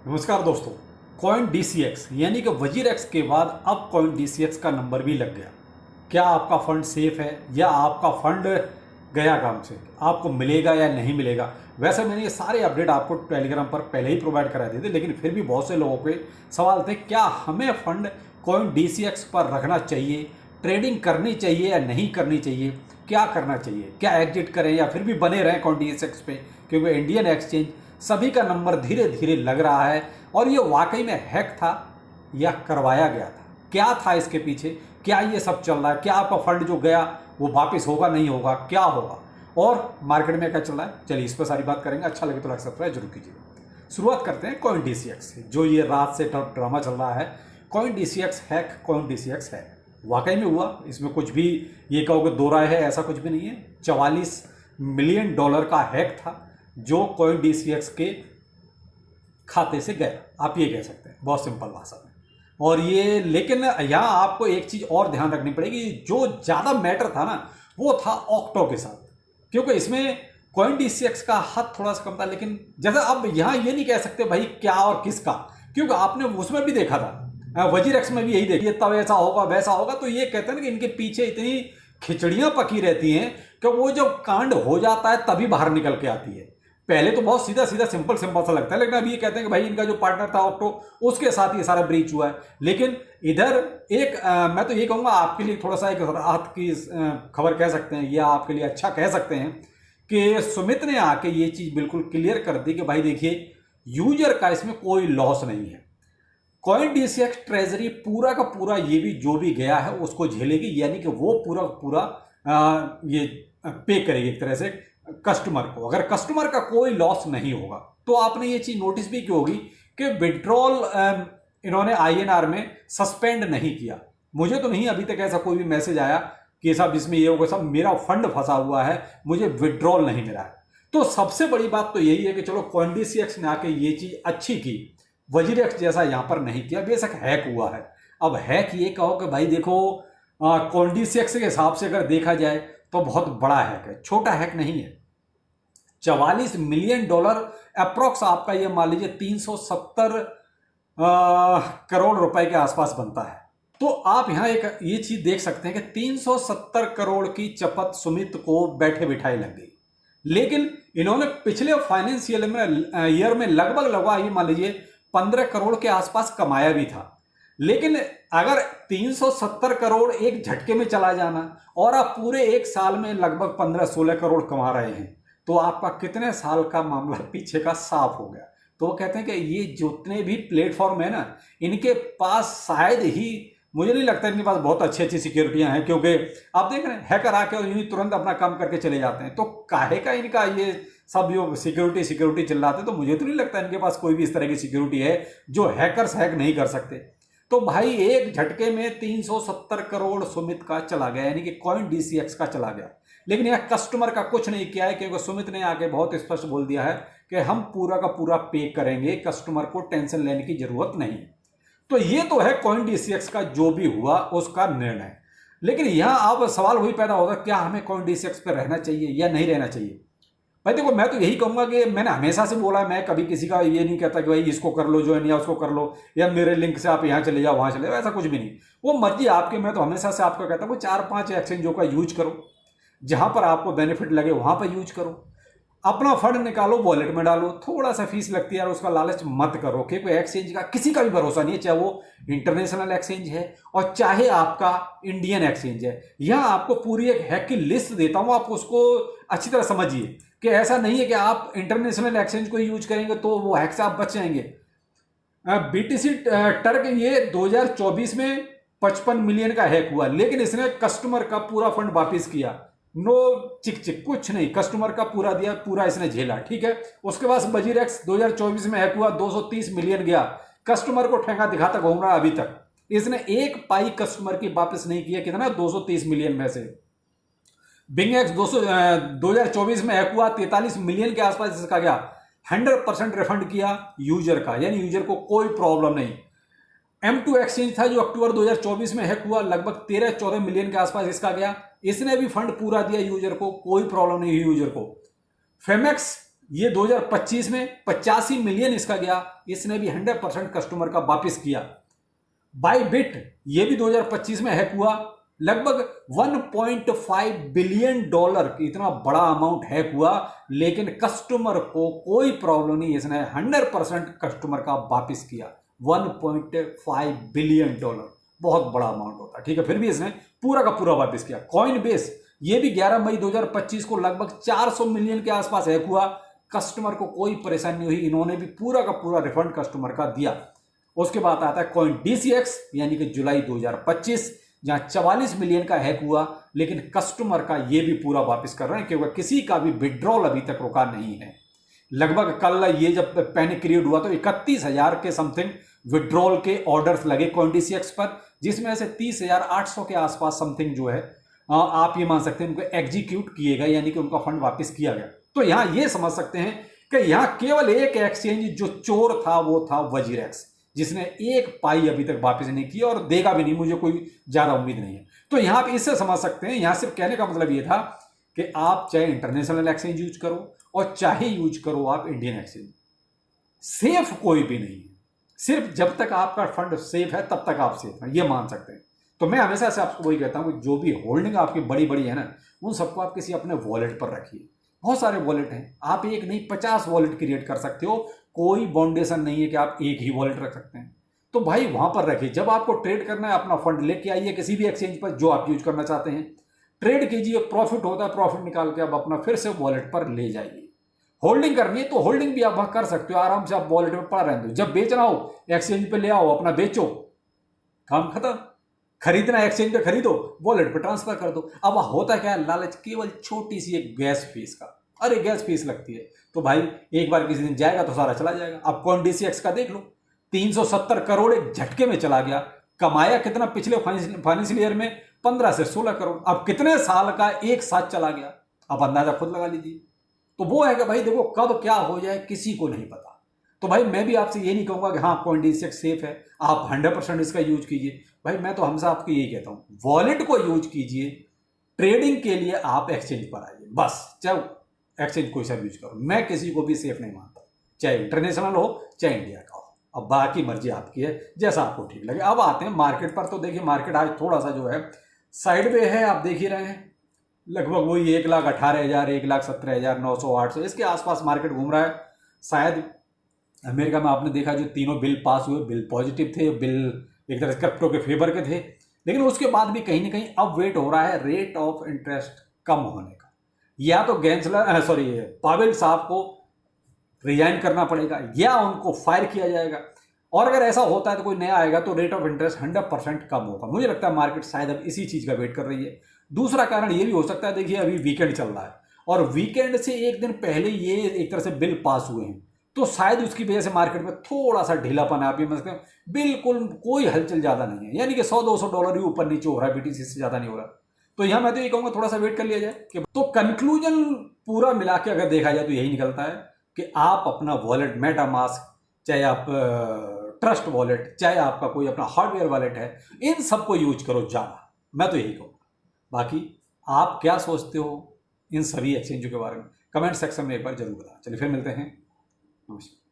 नमस्कार दोस्तों। Coin DCX यानी कि वजीर एक्स के बाद अब कॉइन DCX का नंबर भी लग गया। क्या आपका फंड सेफ है या आपका फंड गया काम से, आपको मिलेगा या नहीं मिलेगा? वैसे मैंने ये सारे अपडेट आपको टेलीग्राम पर पहले ही प्रोवाइड करा दिए थे, लेकिन फिर भी बहुत से लोगों के सवाल थे क्या हमें फंड कॉइन DCX पर रखना चाहिए, ट्रेडिंग करनी चाहिए या नहीं करनी चाहिए, क्या करना चाहिए, क्या एग्जिट करें या फिर भी बने रहें कॉइन DCX पे, क्योंकि इंडियन एक्सचेंज सभी का नंबर धीरे धीरे लग रहा है। और ये वाकई में हैक था या करवाया गया था, क्या था इसके पीछे, क्या ये सब चल रहा है, क्या आपका फंड जो गया वो वापस होगा नहीं होगा, क्या होगा और मार्केट में क्या चल रहा है, चलिए इस पर सारी बात करेंगे। अच्छा लगे तो लाइक सब्सक्राइब जरूर कीजिएगा। शुरुआत करते हैं कॉइन DCX से। जो ये रात से ड्रामा चल रहा है, coin DCX hack, coin DCX है, वाकई में हुआ, इसमें कुछ भी ये कहोगे दो राय है, ऐसा कुछ भी नहीं है। $44 मिलियन का हैक था जो कॉइन DCX के खाते से गया, आप ये कह सकते हैं बहुत सिंपल भाषा में। और ये लेकिन यहाँ आपको एक चीज़ और ध्यान रखनी पड़ेगी, जो ज़्यादा मैटर था ना वो था ऑक्टो के साथ, क्योंकि इसमें कॉइन DCX का हाथ थोड़ा सा कम था। लेकिन जैसे अब यहाँ ये नहीं कह सकते भाई क्या और किसका, क्योंकि आपने उसमें भी देखा था, वजीर एक्स में भी यही देखिए, तब ऐसा होगा वैसा होगा। तो ये कहते हैं ना कि इनके पीछे इतनी खिचड़ियाँ पकी रहती हैं कि वो जब कांड हो जाता है तभी बाहर निकल के आती है। पहले तो बहुत सीधा सीधा सिंपल सिंपल सा लगता है, लेकिन अभी ये कहते हैं कि भाई इनका जो पार्टनर था ऑक्टो, उसके साथ ये सारा ब्रीच हुआ है। लेकिन इधर एक मैं तो ये कहूँगा आपके लिए थोड़ा सा एक राहत की खबर कह सकते हैं, या आपके लिए अच्छा कह सकते हैं कि सुमित ने आके ये चीज़ बिल्कुल क्लियर कर दी कि भाई देखिए यूजर का इसमें कोई लॉस नहीं है। कॉइन DCX ट्रेजरी पूरा का पूरा ये भी जो भी गया है उसको झेलेगी, यानी कि वो पूरा पूरा ये पे करेगी एक तरह से कस्टमर को। अगर कस्टमर का कोई लॉस नहीं होगा तो आपने ये चीज नोटिस भी की होगी कि विड्रॉल इन्होंने INR में सस्पेंड नहीं किया। मुझे तो नहीं अभी तक ऐसा कोई भी मैसेज आया कि साहब इसमें ये होगा, सब मेरा फंड फंसा हुआ है, मुझे विड्रॉल नहीं मिला है। तो सबसे बड़ी बात तो यही है कि चलो कॉइन DCX ने आके ये चीज अच्छी की, वजीर एक्स जैसा यहां पर नहीं किया। बेशक हैक हुआ है, अब हैक ये कहो कि भाई देखो कॉइन DCX के हिसाब से अगर देखा जाए तो बहुत बड़ा हैक है, छोटा हैक नहीं है। $44 मिलियन अप्रोक्स आपका ये मान लीजिए 370 करोड़ रुपए के आसपास बनता है। तो आप यहां एक ये चीज देख सकते हैं कि 370 करोड़ की चपत सुमित को बैठे बिठाई लग गई। लेकिन इन्होंने पिछले फाइनेंशियल ईयर में लगभग ये मान लीजिए 15 करोड़ के आसपास कमाया भी था। लेकिन अगर 370 करोड़ एक झटके में चला जाना और आप पूरे एक साल में लगभग 15-16 करोड़ कमा रहे हैं, तो आपका कितने साल का मामला पीछे का साफ हो गया। तो वो कहते हैं कि ये जितने भी प्लेटफॉर्म है ना, इनके पास शायद ही, मुझे नहीं लगता इनके पास बहुत अच्छी अच्छी सिक्योरिटियां हैं, क्योंकि आप देख रहे हैं हैकर आके और यूं ही तुरंत अपना काम करके चले जाते हैं। तो काहे का इनका ये सब जो सिक्योरिटी चिल्लाते, तो मुझे तो नहीं लगता इनके पास कोई भी इस तरह की सिक्योरिटी है जो हैकर्स हैक नहीं कर सकते। तो भाई एक झटके में 370 करोड़ सुमित का चला गया, यानी कि कॉइन DCX का चला गया। लेकिन यह कस्टमर का कुछ नहीं किया है, क्योंकि सुमित ने आके बहुत स्पष्ट बोल दिया है कि हम पूरा का पूरा पे करेंगे, कस्टमर को टेंशन लेने की जरूरत नहीं। तो ये तो है कॉइन DCX का जो भी हुआ उसका निर्णय। लेकिन यहां अब सवाल वही पैदा होगा, क्या हमें कॉइन DCX पर रहना चाहिए या नहीं रहना चाहिए? भाई देखो, मैं तो यही कहूंगा कि मैंने हमेशा से बोला है, मैं कभी किसी का ये नहीं कहता कि भाई इसको कर लो ज्वाइन या उसको कर लो, या मेरे लिंक से आप यहाँ चले जाओ वहां चले जाओ, ऐसा कुछ भी नहीं। वो मर्जी आपके। मैं तो हमेशा से आपको कहता हूँ 4-5 एक्सचेंजों का यूज करो, जहां पर आपको बेनिफिट लगे वहां पर यूज करो। अपना फंड निकालो, वॉलेट में डालो, थोड़ा सा फीस लगती है यार, उसका लालच मत करो, क्योंकि एक्सचेंज का किसी का भी भरोसा नहीं है, चाहे वो इंटरनेशनल एक्सचेंज है और चाहे आपका इंडियन एक्सचेंज है। यहां आपको पूरी एक हैक की लिस्ट देता हूं, आप उसको अच्छी तरह समझिए कि ऐसा नहीं है कि आप इंटरनेशनल एक्सचेंज को यूज करेंगे तो वो हैक से आप बच जाएंगे। BTC टर्क ये 2024 में 55 मिलियन का हैक हुआ, लेकिन इसने कस्टमर का पूरा फंड वापिस किया। नो चिक चिक कुछ नहीं, कस्टमर का पूरा दिया, पूरा इसने झेला, ठीक है। उसके बाद वजीर एक्स 2024 में हैक हुआ, 230 मिलियन गया, कस्टमर को ठेंगा दिखाता घूम रहा अभी तक। इसने एक पाई कस्टमर की वापस नहीं किया, कितना 230 मिलियन में से। बिंगएक्स 2024 में हैक हुआ, 43 मिलियन के आसपास इसका गया, 100% रिफंड किया यूजर का, यानी यूजर को कोई प्रॉब्लम नहीं। M2 एक्सचेंज था जो अक्टूबर 2024 में हैक हुआ, लगभग 13-14 मिलियन के आसपास इसका गया, इसने भी फंड पूरा दिया यूजर को, कोई प्रॉब्लम नहीं हुई यूजर को। फेमेक्स ये 2025 में 85 मिलियन इसका गया, इसने भी 100% कस्टमर का वापस किया। बाइबिट ये भी 2025 में हैक हुआ, लगभग 1.5 बिलियन डॉलर इतना बड़ा अमाउंट हैक हुआ, लेकिन कस्टमर को कोई प्रॉब्लम नहीं, इसने 100% कस्टमर का वापस किया। 1.5 बिलियन डॉलर बहुत बड़ा अमाउंट होता है, ठीक है, फिर भी इसने पूरा का पूरा वापस किया। कॉइनबेस ये भी 11 मई 2025 को लगभग 400 मिलियन के आसपास हैक हुआ, कस्टमर को कोई परेशानी नहीं हुई, इन्होंने भी पूरा का पूरा रिफंड कस्टमर का दिया। उसके बाद आता है कॉइन डीसीएक्स यानी कि जुलाई 2025, जहां 44 मिलियन का हैक हुआ, लेकिन कस्टमर का ये भी पूरा वापस कर रहे हैं क्योंकि किसी का भी विड्रॉल अभी तक रुका नहीं है। लगभग कल ये जब पैनिक क्रिएट हुआ तो 31,000 के समथिंग विड्रॉल के ऑर्डर्स लगे कॉइन डीसीएक्स पर, जिसमें से 30,800 के आसपास समथिंग जो है आप ये मान सकते हैं उनको एग्जीक्यूट किए गए, यानी कि उनका फंड वापस किया गया। तो यहां ये समझ सकते हैं कि यहां केवल एक एक्सचेंज जो चोर था वो था वजीरेक्स, जिसने एक पाई अभी तक वापस नहीं की और देगा भी नहीं, मुझे कोई ज्यादा उम्मीद नहीं है। तो यहां आप इससे समझ सकते हैं, यहां सिर्फ कहने का मतलब ये था कि आप चाहे इंटरनेशनल एक्सचेंज यूज करो और चाहे यूज करो आप इंडियन एक्सचेंज, सेफ कोई भी नहीं है। सिर्फ जब तक आपका फंड सेफ है तब तक आप सेफ हैं, ये मान सकते हैं। तो मैं हमेशा से आपको वही कहता हूं कि जो भी होल्डिंग आपकी बड़ी बड़ी है ना, उन सबको आप किसी अपने वॉलेट पर रखिए। बहुत सारे वॉलेट हैं, आप एक नहीं 50 वॉलेट क्रिएट कर सकते हो, कोई बाउंडेशन नहीं है कि आप एक ही वॉलेट रख सकते हैं। तो भाई वहां पर रखिए, जब आपको ट्रेड करना है अपना फंड लेके आइए किसी भी एक्सचेंज पर जो आप यूज करना चाहते हैं, ट्रेड कीजिए, प्रॉफिट होता है प्रॉफिट निकाल के आप अपना फिर से वॉलेट पर ले जाइए। होल्डिंग करनी है तो होल्डिंग भी आप कर सकते हो, आराम से आप वॉलेट में पड़ा रहने दो, जब बेचना हो एक्सचेंज पे ले आओ, अपना बेचो, काम खत्म। खरीदना एक्सचेंज पे खरीदो, वॉलेट पे ट्रांसफर कर दो। अब होता क्या है, लालच केवल छोटी सी एक गैस फीस का, अरे गैस फीस लगती है तो भाई एक बार किसी दिन जाएगा तो सारा चला जाएगा। अब कॉइन डीसीएक्स का देख लो, 370 करोड़ एक झटके में चला गया, कमाया कितना पिछले फाइनेंशियल ईयर में, 15 से 16 करोड़। अब कितने साल का एक साथ चला गया, अब अंदाजा खुद लगा लीजिए। तो वो है कि भाई देखो कब क्या हो जाए किसी को नहीं पता। तो भाई मैं भी आपसे ये नहीं कहूंगा कि हाँ कॉइन डीसीएक्स सेफ है, आप 100% इसका यूज कीजिए। भाई मैं तो हमेशा आपको यही कहता हूं, वॉलेट को यूज कीजिए, ट्रेडिंग के लिए आप एक्सचेंज पर आइए बस, चाहे एक्सचेंज कोई सा यूज करो। मैं किसी को भी सेफ नहीं मानता, चाहे इंटरनेशनल हो चाहे इंडिया का हो। अब बाकी मर्जी आपकी है, जैसा आपको ठीक लगे। अब आते हैं मार्केट पर। तो देखिए मार्केट आज थोड़ा सा जो है साइड पे है, आप देख ही रहे हैं, लगभग वही 1,18,000 1,17,900 800 इसके आसपास मार्केट घूम रहा है। शायद अमेरिका में आपने देखा जो तीनों बिल पास हुए, बिल पॉजिटिव थे, बिल एक तरह से क्रिप्टो के फेवर के थे, लेकिन उसके बाद भी कहीं ना कहीं अब वेट हो रहा है रेट ऑफ इंटरेस्ट कम होने का। या तो पावेल साहब को रिजाइन करना पड़ेगा या उनको फायर किया जाएगा, और अगर ऐसा होता है तो कोई नया आएगा तो रेट ऑफ इंटरेस्ट 100% कम होगा। मुझे लगता है मार्केट शायद अब इसी चीज का वेट कर रही है। दूसरा कारण ये भी हो सकता है, देखिए अभी वीकेंड चल रहा है और वीकेंड से एक दिन पहले ये एक तरह से बिल पास हुए हैं, तो शायद उसकी वजह से मार्केट में थोड़ा सा ढीलापन है। आप ये मतलब बिल्कुल कोई हलचल ज्यादा नहीं है, यानी कि $100-200 ही ऊपर नीचे हो रहा है, बीटीसी से ज्यादा नहीं हो रहा। तो यहां मैं तो ये कहूंगा थोड़ा सा वेट कर लिया जाए कि तो कंक्लूजन पूरा मिला के अगर देखा जाए तो यही निकलता है कि आप अपना वॉलेट मेटामास्क, चाहे आप ट्रस्ट वॉलेट, चाहे आपका कोई अपना हार्डवेयर वॉलेट है, इन सबको यूज करो ज्यादा। मैं तो यही कहूँगा। बाकी आप क्या सोचते हो इन सभी एक्सचेंजों के बारे में, कमेंट सेक्शन में एक बार जरूर बताएं। चलिए फिर मिलते हैं, नमस्कार।